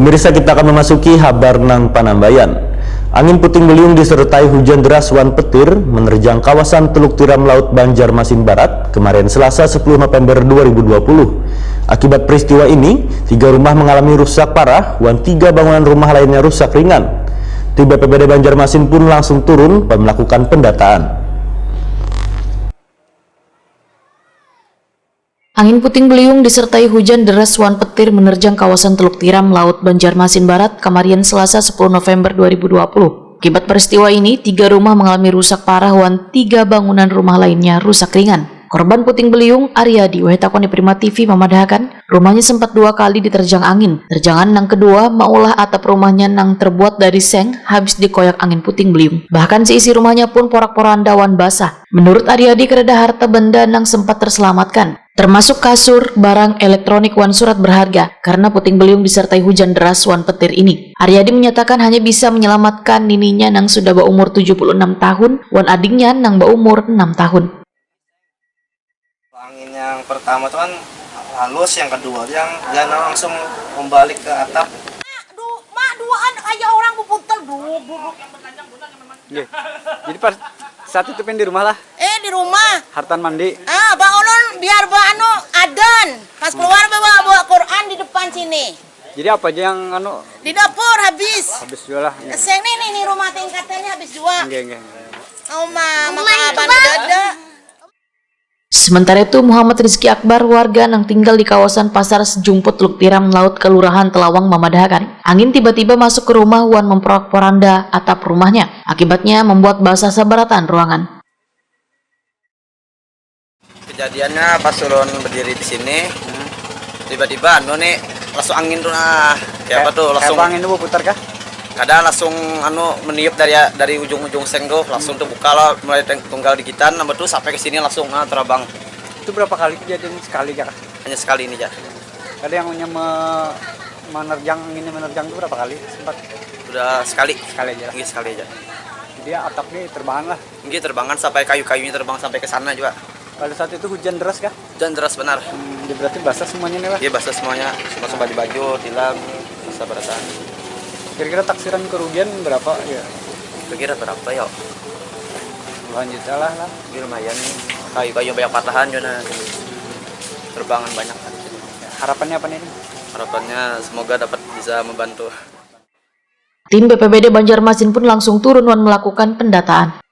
Pemirsa, kita akan memasuki Habar nang Panambayan. Angin puting beliung disertai hujan deras wan petir menerjang kawasan Teluk Tiram Laut Banjarmasin Barat kemarin Selasa 10 November 2020. Akibat peristiwa ini, 3 rumah mengalami rusak parah, wan 3 bangunan rumah lainnya rusak ringan. Tim BPBD Banjarmasin pun langsung turun dan melakukan pendataan. Angin puting beliung disertai hujan deras wan petir menerjang kawasan Teluk Tiram Laut Banjarmasin Barat kemarin Selasa 10 November 2020. Akibat peristiwa ini, 3 rumah mengalami rusak parah wan 3 bangunan rumah lainnya rusak ringan. Korban puting beliung, Aryadi, Wetakoni Prima TV memadahkan, rumahnya sempat 2 kali diterjang angin. Terjangan nang kedua, maulah atap rumahnya nang terbuat dari seng habis dikoyak angin puting beliung. Bahkan seisi rumahnya pun porak-poranda wan basah. Menurut Aryadi, kereda harta benda nang sempat terselamatkan, termasuk kasur, barang elektronik wan surat berharga karena puting beliung disertai hujan deras wan petir ini. Aryadi menyatakan hanya bisa menyelamatkan nininya nang sudah berumur 76 tahun, wan adiknya nang berumur 6 tahun. Angin yang pertama itu kan halus, yang kedua yang langsung membalik ke atap. Mak duaan kayak orang berputar Yeah. Jadi pas saat itu di rumah lah. di rumah. Hartan mandi. Bang Olon biar adan. Pas keluar bawa Quran di depan sini. Jadi apa aja yang Di dapur habis. habis jual lah. Seng nih rumah tingkatannya habis jual. Enggak. Maka abang dada. Sementara itu, Muhammad Rizky Akbar, warga yang tinggal di kawasan Pasar Sejumput Teluk Tiram Laut Kelurahan Telawang memadahkan, angin tiba-tiba masuk ke rumah wan memporak-poranda atap rumahnya. Akibatnya membuat basah sebaratan ruangan. Kejadiannya pas turun berdiri di sini, tiba-tiba nih langsung angin tuh kayak apa tuh langsung angin itu putar kah? kadang langsung meniup dari ujung-ujung seng tuh langsung terbuka lah mulai tunggal digitan nambah tuh sampai ke sini langsung terbang. Itu berapa kali kejadian sekali kah? Hanya sekali ini aja. Ada yang anginnya menerjang itu berapa kali? Sempat Udah sekali aja lah. Ini sekali aja. Jadi atapnya terbangan lah. Ini terbangan sampai kayu-kayunya terbang sampai ke sana juga. Pada saat itu hujan deras kah? Hujan deras benar. Jadi berarti basah semuanya nih lah. Iya basah semuanya, semua baju-baju, tilam, basah beratan. Kira-kira taksiran kerugian berapa ya? Kira-kira berapa ya? Puluhan juta lah. Ini lumayan, kayu-kayu banyak patahan juga. Terbangan banyak. Harapannya apa nih? Harapannya semoga dapat bisa membantu. Tim BPBD Banjarmasin pun langsung turun wan melakukan pendataan.